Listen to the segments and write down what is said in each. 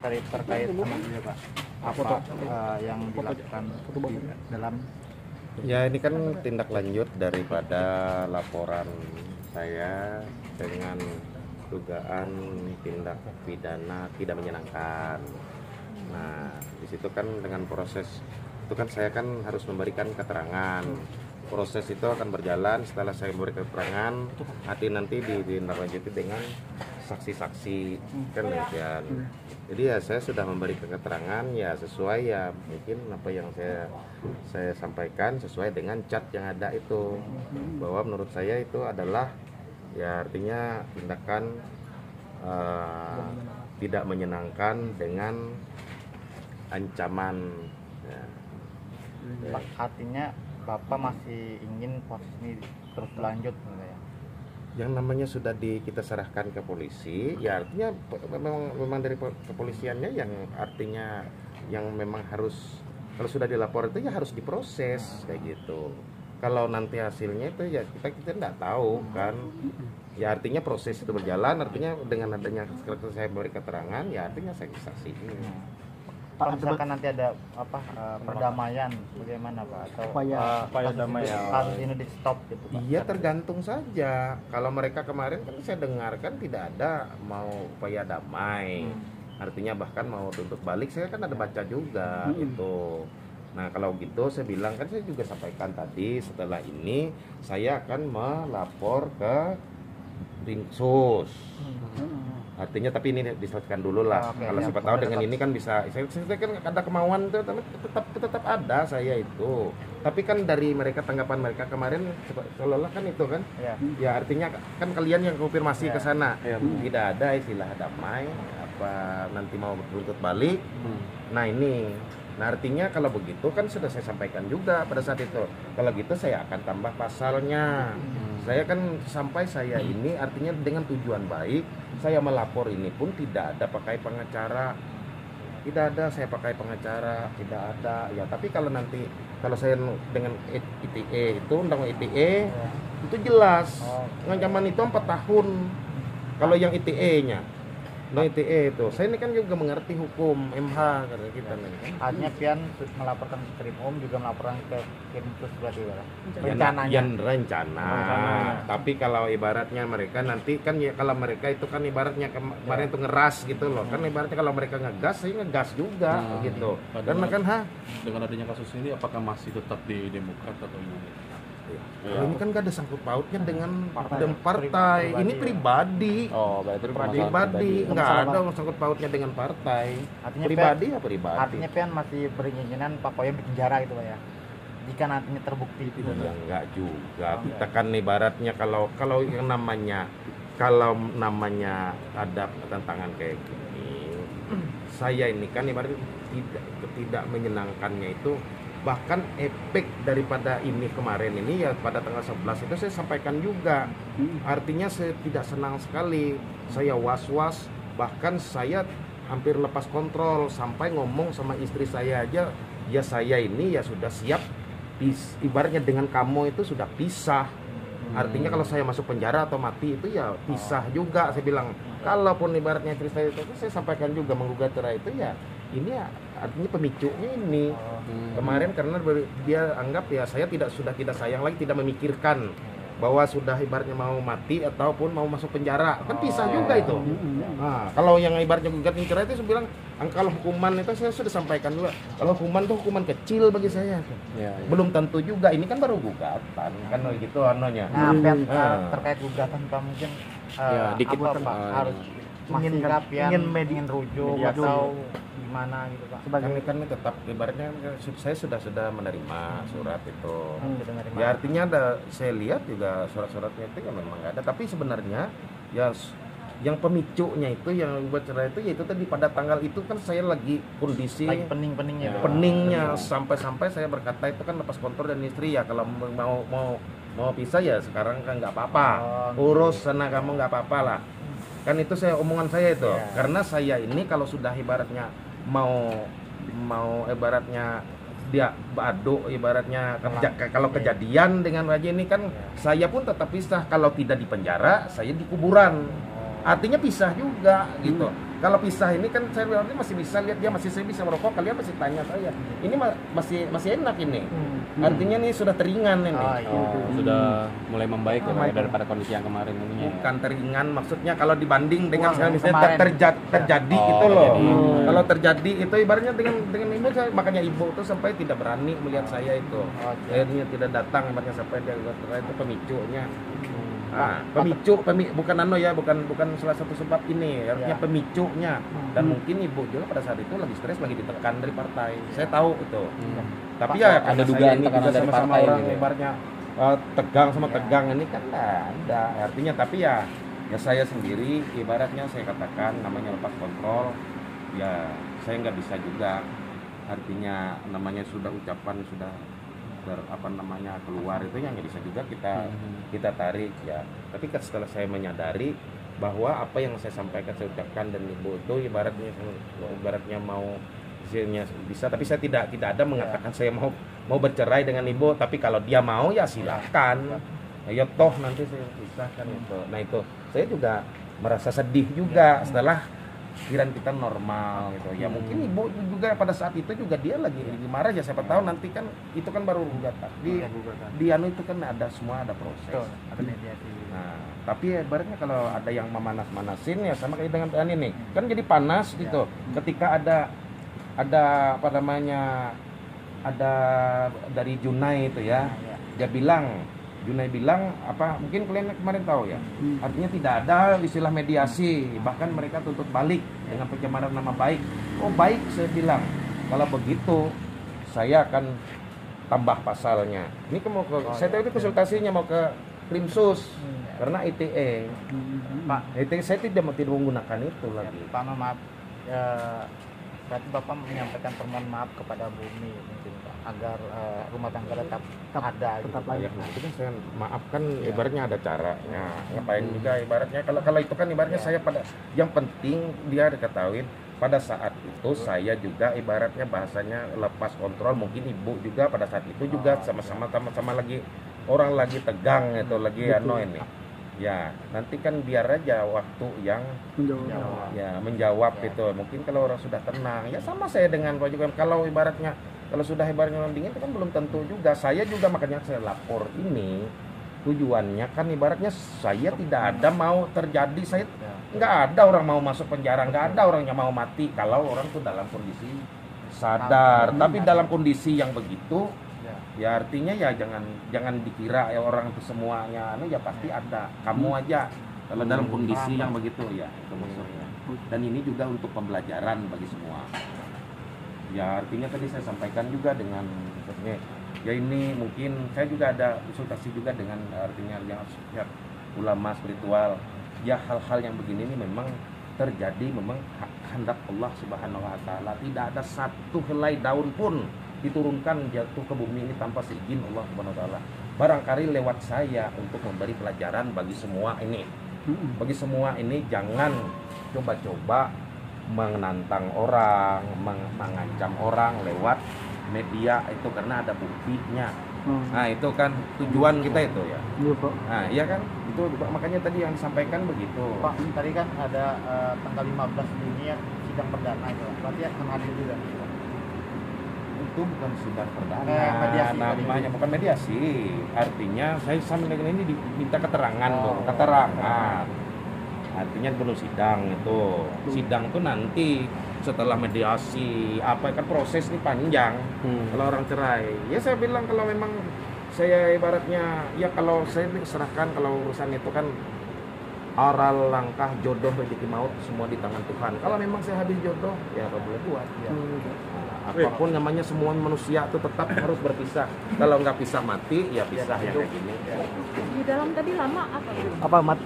terkait sama dia Pak, apa yang dilakukan di dalam Ya, ini kan tindak lanjut daripada laporan saya dengan dugaan tindak pidana tidak menyenangkan. Nah, di situ kan dengan proses itu kan saya kan harus memberikan keterangan. Proses itu akan berjalan setelah saya memberikan keterangan, nanti ditindaklanjuti dengan saksi-saksi kan demikian. Jadi ya saya sudah memberikan keterangan ya sesuai ya mungkin apa yang saya sampaikan sesuai dengan chat yang ada itu, bahwa menurut saya itu adalah ya artinya tindakan tidak menyenangkan dengan ancaman ya. artinya Bapak masih ingin proses ini terus berlanjut ya? Yang namanya sudah kita serahkan ke polisi ya artinya memang dari kepolisiannya yang artinya yang memang harus kalau sudah dilapor itu ya harus diproses kayak gitu. Kalau nanti hasilnya itu ya kita tidak tahu kan ya, artinya proses itu berjalan, artinya dengan adanya saya beri keterangan ya artinya saksi ini. Kalau misalkan nanti ada perdamaian bagaimana Pak, atau upaya damai kasus ini di stop gitu Pak? Iya tergantung saja. Kalau mereka kemarin kan saya dengarkan tidak ada mau upaya damai, artinya bahkan mau tuntut balik, saya kan ada baca juga itu. Nah kalau gitu saya bilang kan saya juga sampaikan tadi setelah ini saya akan melapor ke Ringsus. Artinya tapi ini diselesaikan dulu lah. Kalau siapa tahu dengan ini kan bisa. Saya kan ada kemauan itu, tapi tetap ada saya itu. Tapi kan dari mereka tanggapan mereka kemarin seolah-olah kan itu kan. Ya artinya kan kalian yang konfirmasi ke sana. Tidak ada istilah damai apa nanti mau bertuntut balik. Nah ini. Nah artinya kalau begitu kan sudah saya sampaikan juga pada saat itu. Kalau gitu saya akan tambah pasalnya. Saya kan sampai saya ini artinya dengan tujuan baik, saya melapor ini pun tidak ada pakai pengacara. Tidak ada saya pakai pengacara, tidak ada. Ya tapi kalau nanti kalau saya dengan ITE itu undang ITE itu jelas. Ancaman itu 4 tahun. Kalau yang ITE-nya. Nah ITE itu, saya ini kan juga mengerti hukum MH karena kita nih. Artinya Pian melaporkan ke Krimum juga melaporkan ke Krimsus berarti Pak? Rencananya. Rencana. Tapi kalau ibaratnya mereka nanti kan ya kalau mereka itu kan ibaratnya kemarin itu ngeras gitu loh. Kan ibaratnya kalau mereka ngegas, saya ngegas juga gitu. Karena kan dengan adanya kasus ini apakah masih tetap di Demokrat atau gimana? Ini kan gak ada sangkut pautnya dengan partai. Ini pribadi. Oh, berarti pribadi. Nggak ada sangkut pautnya dengan partai. Artinya pribadi ya pribadi. Artinya Pian masih beringinan Pak Koyom di penjara gitu Pak ya? Jika nantinya terbukti itu. Ya enggak juga. Kita kan ibaratnya kalau yang namanya ada tantangan kayak gini, saya ini kan ibaratnya tidak menyenangkannya itu. Bahkan efek daripada ini kemarin ini ya pada tanggal 11 itu saya sampaikan juga. Artinya saya tidak senang sekali, saya was-was, bahkan saya hampir lepas kontrol sampai ngomong sama istri saya aja, ya saya ini ya sudah siap ibaratnya dengan kamu itu sudah pisah. Artinya kalau saya masuk penjara atau mati itu ya pisah juga, saya bilang. Kalaupun ibaratnya istri saya itu saya sampaikan juga menggugat cerai itu ya ini ya artinya pemicunya ini kemarin karena dia anggap ya saya sudah tidak sayang lagi, tidak memikirkan bahwa sudah ibaratnya mau mati ataupun mau masuk penjara, kan pisah juga itu. Nah, kalau yang ibaratnya gugat cerai itu saya bilang kalau hukuman itu saya sudah sampaikan juga, kalau hukuman itu hukuman kecil bagi saya. Belum tentu juga, ini kan baru gugatan kan gitu anonya. Nah, terkait gugatan Pak mungkin dikit Pak harus ingin rujuk atau gimana gitu Pak? Kan tetap ibaratnya saya sudah menerima surat itu. Ya artinya saya lihat juga surat-suratnya itu ya memang nggak ada. Tapi sebenarnya ya yang pemicunya itu yang buat cerai itu yaitu tadi pada tanggal itu kan saya lagi kondisi lagi peningnya sampai saya berkata itu kan lepas kontrol dan istri ya kalau mau pisah ya sekarang kan nggak apa-apa, urus sana kamu nggak apa-apa lah. Kan itu omongan saya itu. Karena saya ini kalau sudah ibaratnya mau ibaratnya dia baduk ibaratnya kalau kejadian dengan Raja ini kan saya pun tetap pisah, kalau tidak di penjara saya di kuburan. Artinya pisah juga gitu. kalau pisah ini kan saya berarti masih bisa lihat dia masih saya bisa merokok, kalian masih tanya saya. Ini masih enak ini. Artinya nih sudah teringan ini. Sudah mulai membaik ya, daripada kondisi yang kemarin ini. Bukan teringan, maksudnya kalau dibanding dengan misalnya kemarin. terjadi Oh, itu loh. jadi. Kalau terjadi itu ibaratnya dengan ibu saya, makanya ibu tuh sampai tidak berani melihat saya itu. Akhirnya tidak datang, ibaratnya sampai dia itu pemicunya. Nah, bukan bukan salah satu sebab ini, artinya pemicunya. Dan mungkin ibu juga pada saat itu lagi stres, lagi ditekan dari partai. Saya tahu itu. Tapi ya ada karena dugaan saya ini tekanan juga dari sama-sama partai orang gitu ya? ibaratnya tegang sama tegang ini kan nggak ada. Artinya tapi ya saya sendiri ibaratnya saya katakan namanya lepas kontrol. Ya saya nggak bisa juga. Artinya namanya sudah ucapan sudah keluar itu yang nggak bisa juga kita tarik ya. Tapi kan setelah saya menyadari bahwa apa yang saya sampaikan, saya ucapkan dan ibu itu ibaratnya mau hasilnya bisa, tapi saya tidak ada mengatakan saya mau bercerai dengan ibu, tapi kalau dia mau ya silakan. Ya toh nanti saya pisahkan itu. Nah itu saya juga merasa sedih juga setelah pikiran kita normal gitu ya. Mungkin ibu juga pada saat itu juga dia lagi marah ya, siapa tahu nanti kan itu kan baru gugatan di anu itu kan ada proses. Ada mediasi. Nah tapi ibaratnya kalau ada yang memanas-manasin ya sama kayak dengan ini kan jadi panas gitu. Ketika ada ada dari Junai itu ya, dia Junai bilang apa, mungkin kalian kemarin tahu ya, artinya tidak ada istilah mediasi, bahkan mereka tuntut balik dengan pencemaran nama baik. Oh baik, saya bilang kalau begitu saya akan tambah pasalnya. Ini saya tahu itu konsultasinya mau ke Krimsus karena ITE. Pak, ITE saya tidak menggunakan itu lagi. Pak, maaf. Berarti Bapak menyampaikan permohonan maaf kepada Bumi mungkin Pak, agar rumah tangga tetap ada Tetap gitu. layak. Nah, itu kan saya maafkan ibaratnya ada caranya. Ngapain juga ibaratnya kalau itu kan ibaratnya saya yang penting dia diketahui pada saat itu saya juga ibaratnya bahasanya lepas kontrol, mungkin ibu juga pada saat itu juga sama-sama lagi orang lagi tegang itu lagi ini. Ya, nanti kan biar aja waktu yang menjawab itu. Mungkin kalau orang sudah tenang, ya sama saya dengan Pak juga. Kalau sudah ibaratnya dingin itu kan belum tentu juga. Saya juga makanya saya lapor ini. Tujuannya kan ibaratnya saya tidak ada mau terjadi, saya nggak ada orang mau masuk penjara, nggak ada orang yang mau mati kalau orang tuh dalam kondisi sadar. Tapi dalam kondisi yang begitu, ya artinya ya jangan dikira ya orang itu semuanya ya pasti ada, kamu aja kalau dalam kondisi yang begitu ya itu maksudnya. Dan ini juga untuk pembelajaran bagi semua ya. Artinya tadi saya sampaikan juga dengan maksudnya ya ini mungkin saya juga ada konsultasi juga dengan artinya yang pihak ulama spiritual ya. Hal-hal yang begini ini memang terjadi, memang kehendak Allah Subhanahu wa taala. Tidak ada satu helai daun pun diturunkan jatuh ke bumi ini tanpa seizin Allah Subhanahu wa taala. Barangkali lewat saya untuk memberi pelajaran bagi semua ini. Bagi semua ini jangan coba-coba menantang orang, mengancam orang lewat media itu karena ada buktinya. Nah, itu kan tujuan kita itu ya. Nah, iya kan? Itu makanya tadi yang disampaikan begitu. Pak, tadi kan ada tanggal 15 Juni ya, sidang perdana itu. Berarti akan hadir juga. Itu bukan sidang perdana, mediasi, namanya bukan mediasi. Artinya saya sama dengan ini diminta keterangan dong, artinya belum sidang itu. Sidang tuh nanti setelah mediasi apa kan proses ini panjang. Kalau orang cerai ya saya bilang kalau memang saya ibaratnya ya kalau saya serahkan, kalau urusan itu kan aral langkah jodoh rezeki maut semua di tangan Tuhan. Kalau memang saya habis jodoh ya apa boleh buat ya. Apapun namanya semua manusia itu tetap harus berpisah. Kalau nggak pisah mati ya pisah yang kayak gini. Di dalam tadi lama apa? Apa Mat?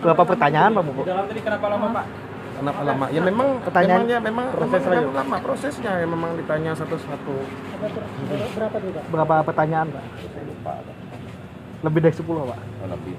Berapa pertanyaan Pak Bu? Di dalam tadi kenapa lama Pak? Kenapa lama? Ya memang Pertanyaannya memang lama prosesnya ya, memang ditanya satu-satu. Berapa juga? Berapa pertanyaan Pak? Saya lupa. Lebih dari 10 Pak. Lebih.